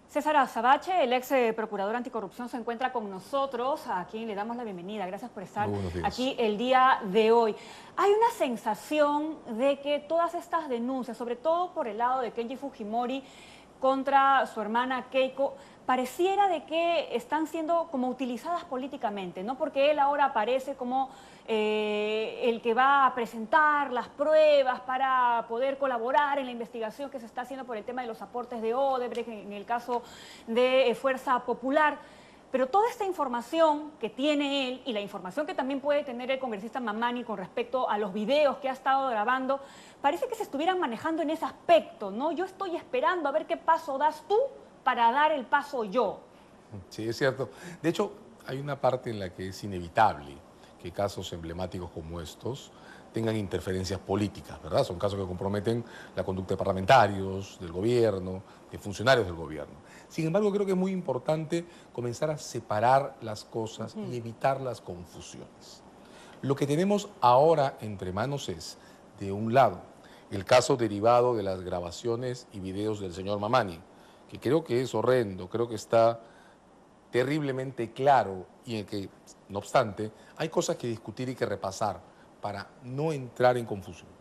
César Azabache, el ex procurador anticorrupción, se encuentra con nosotros, a quien le damos la bienvenida. Gracias por estar aquí el día de hoy. Hay una sensación de que todas estas denuncias, sobre todo por el lado de Kenji Fujimori contra su hermana Keiko, pareciera de que están siendo como utilizadas políticamente, ¿no? Porque él ahora aparece como el que va a presentar las pruebas para poder colaborar en la investigación que se está haciendo por el tema de los aportes de Odebrecht, en el caso de Fuerza Popular. Pero toda esta información que tiene él y la información que también puede tener el congresista Mamani con respecto a los videos que ha estado grabando, parece que se estuvieran manejando en ese aspecto, ¿no? Yo estoy esperando a ver qué paso das tú para dar el paso yo. Sí, es cierto. De hecho, hay una parte en la que es inevitable que casos emblemáticos como estos tengan interferencias políticas, ¿verdad? Son casos que comprometen la conducta de parlamentarios, del gobierno, de funcionarios del gobierno. Sin embargo, creo que es muy importante comenzar a separar las cosas y evitar las confusiones. Lo que tenemos ahora entre manos es, de un lado, el caso derivado de las grabaciones y videos del señor Mamani, que creo que es horrendo, creo que está terriblemente claro y en el que, no obstante, hay cosas que discutir y que repasar para no entrar en confusiones.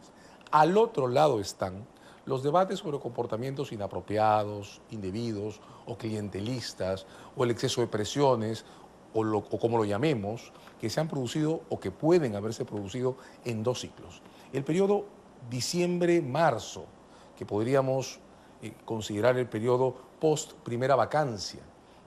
Al otro lado están los debates sobre comportamientos inapropiados, indebidos o clientelistas, o el exceso de presiones, o como lo llamemos, que se han producido o que pueden haberse producido en dos ciclos. El periodo diciembre-marzo, que podríamos considerar el periodo post-primera vacancia,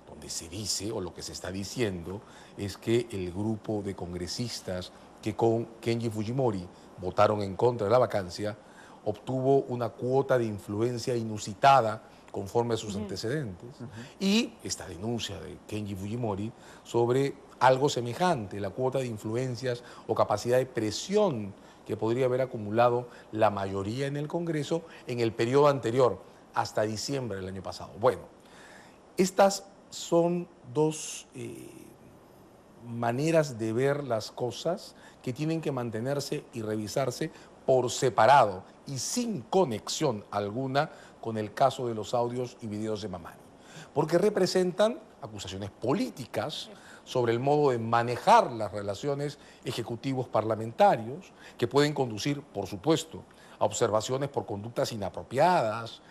donde se dice, o lo que se está diciendo, es que el grupo de congresistas que con Kenji Fujimori votaron en contra de la vacancia obtuvo una cuota de influencia inusitada conforme a sus antecedentes. Y esta denuncia de Kenji Fujimori sobre algo semejante, la cuota de influencias o capacidad de presión que podría haber acumulado la mayoría en el Congreso en el periodo anterior, hasta diciembre del año pasado. Bueno, estas son dos maneras de ver las cosas que tienen que mantenerse y revisarse por separado y sin conexión alguna con el caso de los audios y videos de Mamani, porque representan acusaciones políticas sobre el modo de manejar las relaciones ejecutivos parlamentarios, que pueden conducir, por supuesto, a observaciones por conductas inapropiadas,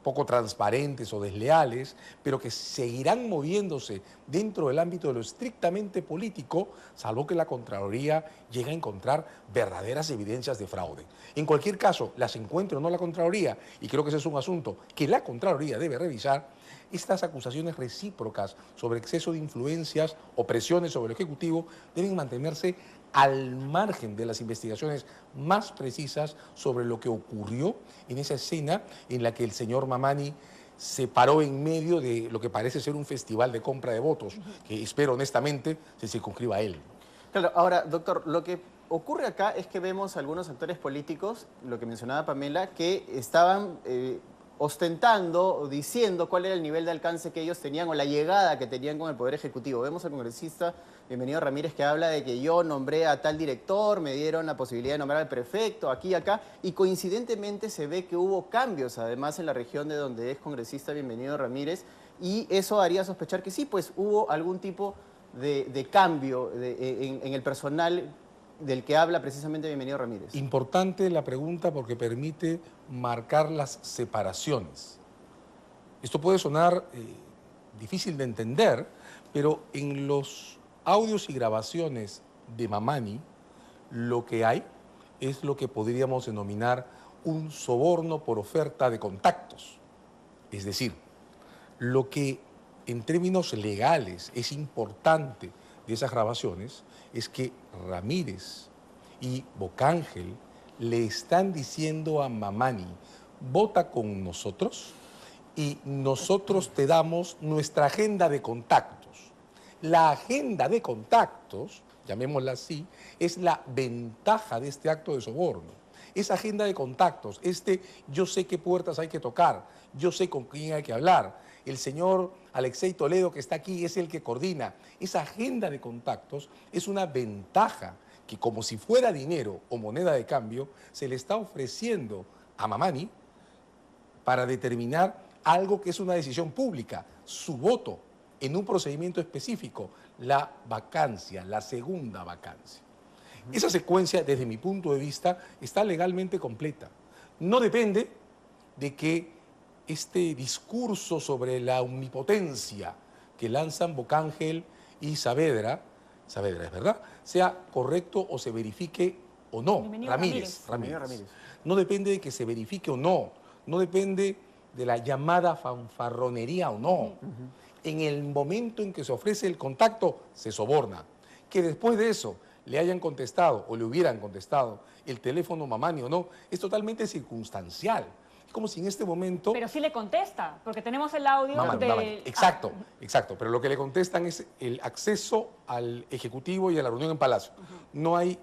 poco transparentes o desleales, pero que seguirán moviéndose dentro del ámbito de lo estrictamente político, salvo que la Contraloría llegue a encontrar verdaderas evidencias de fraude. En cualquier caso, las encuentre o no la Contraloría, y creo que ese es un asunto que la Contraloría debe revisar, estas acusaciones recíprocas sobre exceso de influencias o presiones sobre el Ejecutivo deben mantenerse al margen de las investigaciones más precisas sobre lo que ocurrió en esa escena en la que el señor Mamani se paró en medio de lo que parece ser un festival de compra de votos, que espero honestamente se circunscriba a él. Claro, ahora, doctor, lo que ocurre acá es que vemos algunos actores políticos, lo que mencionaba Pamela, que estaban ostentando o diciendo cuál era el nivel de alcance que ellos tenían o la llegada que tenían con el Poder Ejecutivo. Vemos al congresista Bienvenido Ramírez que habla de que yo nombré a tal director, me dieron la posibilidad de nombrar al prefecto, aquí y acá, y coincidentemente se ve que hubo cambios además en la región de donde es congresista Bienvenido Ramírez, y eso haría sospechar que sí, pues hubo algún tipo de cambio en el personal del que habla precisamente Bienvenido Ramírez. Importante la pregunta porque permite marcar las separaciones. Esto puede sonar difícil de entender, pero en los audios y grabaciones de Mamani lo que hay es lo que podríamos denominar un soborno por oferta de contactos. Es decir, lo que en términos legales es importante de esas grabaciones es que Ramírez y Bocángel le están diciendo a Mamani: vota con nosotros y nosotros te damos nuestra agenda de contactos. La agenda de contactos, llamémosla así, es la ventaja de este acto de soborno. Esa agenda de contactos, yo sé qué puertas hay que tocar, yo sé con quién hay que hablar. El señor Alexei Toledo, que está aquí, es el que coordina. Esa agenda de contactos es una ventaja que, como si fuera dinero o moneda de cambio, se le está ofreciendo a Mamani para determinar algo que es una decisión pública, su voto en un procedimiento específico, la vacancia, la segunda vacancia. Esa secuencia, desde mi punto de vista, está legalmente completa. No depende de que este discurso sobre la omnipotencia que lanzan Bocángel y Saavedra es verdad, sea correcto o se verifique o no. Ramírez. No depende de que se verifique o no. No depende de la llamada fanfarronería o no. En el momento en que se ofrece el contacto, se soborna. Que después de eso le hayan contestado o le hubieran contestado el teléfono Mamani o no, es totalmente circunstancial. Es como si en este momento... Pero sí le contesta, porque tenemos el audio Mamani. Exacto, exacto. Pero lo que le contestan es el acceso al Ejecutivo y a la reunión en Palacio. No hay...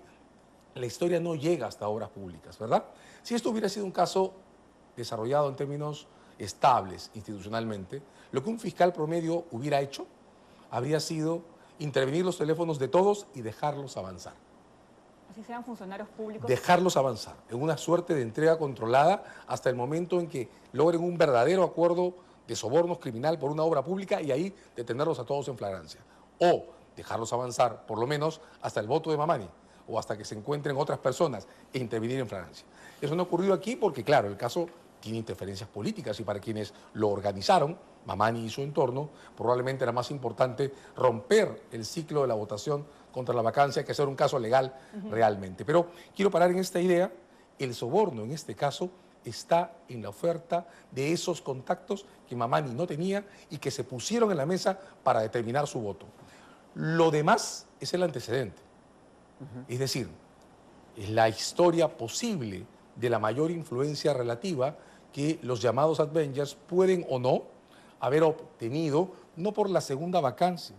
La historia no llega hasta obras públicas, ¿verdad? Si esto hubiera sido un caso desarrollado en términos estables institucionalmente, lo que un fiscal promedio hubiera hecho habría sido intervenir los teléfonos de todos y dejarlos avanzar. Así sean funcionarios públicos. Dejarlos avanzar, en una suerte de entrega controlada hasta el momento en que logren un verdadero acuerdo de sobornos criminal por una obra pública y ahí detenerlos a todos en flagrancia. O dejarlos avanzar, por lo menos, hasta el voto de Mamani o hasta que se encuentren otras personas e intervenir en flagrancia. Eso no ha ocurrido aquí porque, claro, el caso tiene interferencias políticas y para quienes lo organizaron, Mamani y su entorno, probablemente era más importante romper el ciclo de la votación contra la vacancia que hacer un caso legal realmente. Pero quiero parar en esta idea, el soborno en este caso está en la oferta de esos contactos que Mamani no tenía y que se pusieron en la mesa para determinar su voto. Lo demás es el antecedente, es decir, es la historia posible de la mayor influencia relativa que los llamados Avengers pueden o no haber obtenido, no por la segunda vacancia,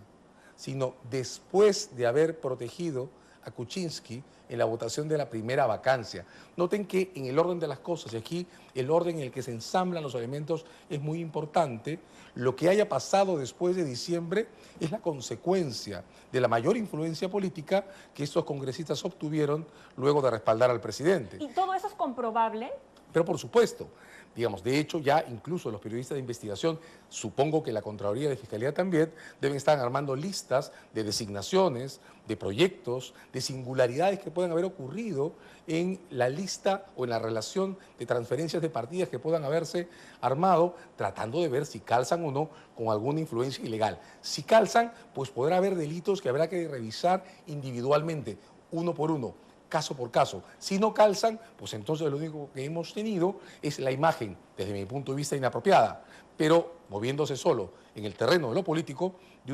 sino después de haber protegido a Kuczynski en la votación de la primera vacancia. Noten que en el orden de las cosas, y aquí el orden en el que se ensamblan los elementos es muy importante, lo que haya pasado después de diciembre es la consecuencia de la mayor influencia política que estos congresistas obtuvieron luego de respaldar al presidente. ¿Y todo eso es comprobable? Pero por supuesto, digamos, de hecho ya incluso los periodistas de investigación, supongo que la Contraloría de Fiscalía también, deben estar armando listas de designaciones, de proyectos, de singularidades que puedan haber ocurrido en la lista o en la relación de transferencias de partidas que puedan haberse armado, tratando de ver si calzan o no con alguna influencia ilegal. Si calzan, pues podrá haber delitos que habrá que revisar individualmente, uno por uno, caso por caso. Si no calzan, pues entonces lo único que hemos tenido es la imagen, desde mi punto de vista, inapropiada, pero moviéndose solo en el terreno de lo político, de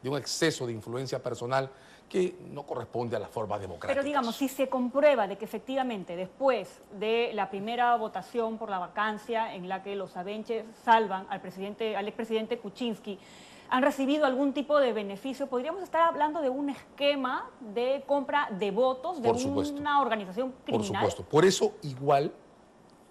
un exceso de influencia personal que no corresponde a las formas democráticas. Pero digamos, si se comprueba de que efectivamente después de la primera votación por la vacancia en la que los Avengers salvan al expresidente Kuczynski, han recibido algún tipo de beneficio, ¿podríamos estar hablando de un esquema de compra de votos de una organización criminal? Por supuesto. Por eso igual,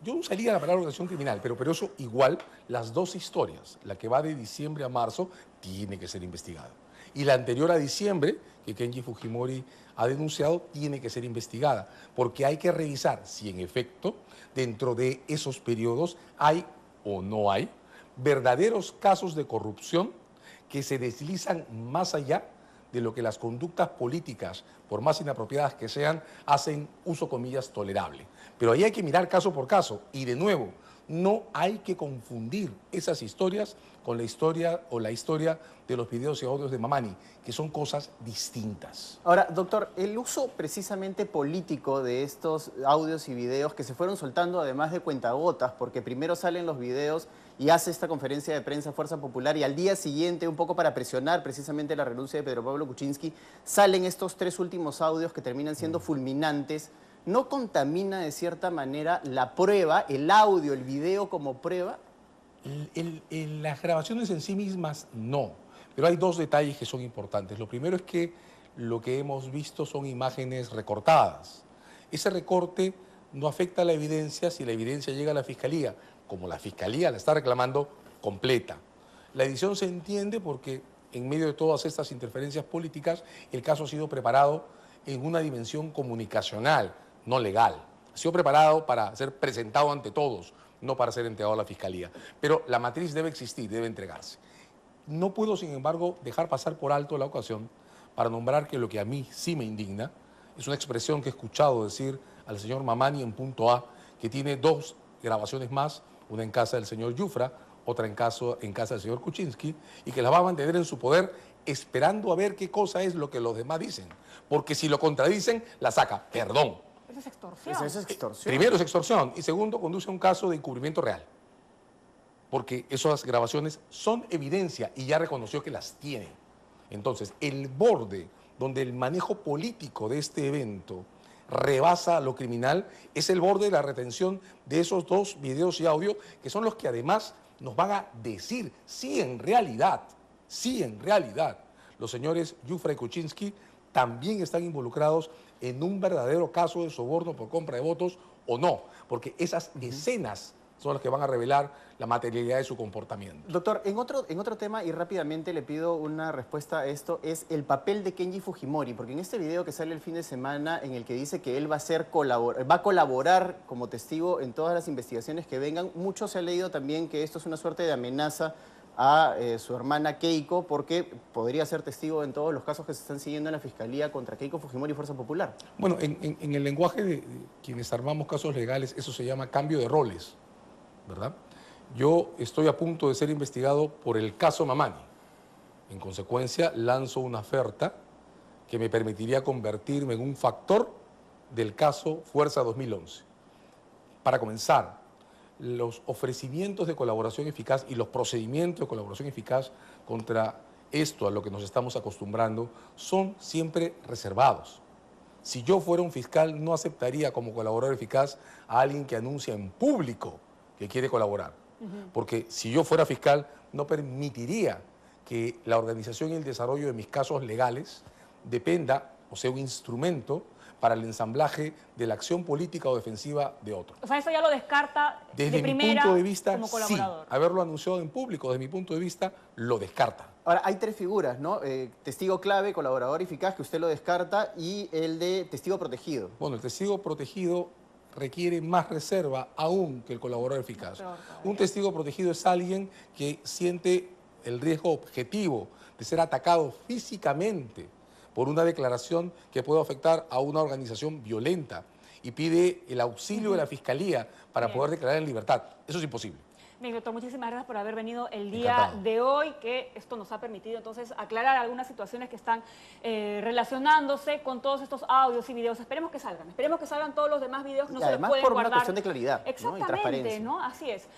yo usaría la palabra organización criminal, pero eso igual las dos historias, la que va de diciembre a marzo, tiene que ser investigada. Y la anterior a diciembre, que Kenji Fujimori ha denunciado, tiene que ser investigada, porque hay que revisar si en efecto dentro de esos periodos hay o no hay verdaderos casos de corrupción que se deslizan más allá de lo que las conductas políticas, por más inapropiadas que sean, hacen uso, comillas, tolerable. Pero ahí hay que mirar caso por caso y, de nuevo, no hay que confundir esas historias con la historia o la historia de los videos y audios de Mamani, que son cosas distintas. Ahora, doctor, el uso precisamente político de estos audios y videos que se fueron soltando además de cuentagotas, porque primero salen los videos y hace esta conferencia de prensa Fuerza Popular y al día siguiente, un poco para presionar precisamente la renuncia de Pedro Pablo Kuczynski, salen estos tres últimos audios que terminan siendo fulminantes. ¿No contamina de cierta manera la prueba, el audio, el video como prueba? Las grabaciones en sí mismas no, pero hay dos detalles que son importantes. Lo primero es que lo que hemos visto son imágenes recortadas. Ese recorte no afecta a la evidencia si la evidencia llega a la Fiscalía, como la Fiscalía la está reclamando completa. La edición se entiende porque en medio de todas estas interferencias políticas el caso ha sido preparado en una dimensión comunicacional, no legal. Ha sido preparado para ser presentado ante todos, no para ser entregado a la Fiscalía. Pero la matriz debe existir, debe entregarse. No puedo, sin embargo, dejar pasar por alto la ocasión para nombrar que lo que a mí sí me indigna es una expresión que he escuchado decir al señor Mamani en punto A, que tiene 2 grabaciones más, una en casa del señor Yufra, otra en casa del señor Kuczynski, y que la va a mantener en su poder esperando a ver qué cosa es lo que los demás dicen. Porque si lo contradicen, la saca. Perdón. Eso es extorsión. Eso es extorsión. Primero es extorsión y segundo conduce a un caso de encubrimiento real. Porque esas grabaciones son evidencia y ya reconoció que las tiene. Entonces, el borde donde el manejo político de este evento rebasa lo criminal es el borde de la retención de esos 2 videos y audio, que son los que además nos van a decir si en realidad, los señores Yufra y Kuczynski también están involucrados en un verdadero caso de soborno por compra de votos o no, porque esas escenas son las que van a revelar la materialidad de su comportamiento. Doctor, en otro tema, y rápidamente le pido una respuesta a esto, es el papel de Kenji Fujimori, porque en este video que sale el fin de semana, en el que dice que él va a colaborar como testigo en todas las investigaciones que vengan, mucho se ha leído también que esto es una suerte de amenaza a su hermana Keiko, porque podría ser testigo en todos los casos que se están siguiendo en la Fiscalía contra Keiko Fujimori y Fuerza Popular. Bueno, en el lenguaje de quienes armamos casos legales, eso se llama cambio de roles, ¿verdad? Yo estoy a punto de ser investigado por el caso Mamani. En consecuencia, lanzo una oferta que me permitiría convertirme en un factor del caso Fuerza 2011. Para comenzar, los ofrecimientos de colaboración eficaz y los procedimientos de colaboración eficaz contra esto a lo que nos estamos acostumbrando son siempre reservados. Si yo fuera un fiscal, no aceptaría como colaborador eficaz a alguien que anuncia en público que quiere colaborar. Porque si yo fuera fiscal, no permitiría que la organización y el desarrollo de mis casos legales dependa o sea un instrumento para el ensamblaje de la acción política o defensiva de otro. O sea, eso ya lo descarta desde de primera mi punto de vista, como colaborador. Sí. Haberlo anunciado en público, desde mi punto de vista, lo descarta. Ahora, hay 3 figuras, ¿no? Testigo clave, colaborador eficaz, que usted lo descarta, y el de testigo protegido. Bueno, el testigo protegido requiere más reserva aún que el colaborador eficaz. Un testigo protegido es alguien que siente el riesgo objetivo de ser atacado físicamente por una declaración que puede afectar a una organización violenta y pide el auxilio de la Fiscalía para poder declarar en libertad. Eso es imposible. Bien, doctor, muchísimas gracias por haber venido el día de hoy, que esto nos ha permitido entonces aclarar algunas situaciones que están relacionándose con todos estos audios y videos. Esperemos que salgan todos los demás videos, no se los pueden guardar. Por una cuestión de claridad, exactamente, ¿no? Y transparencia. ¿no? Así es.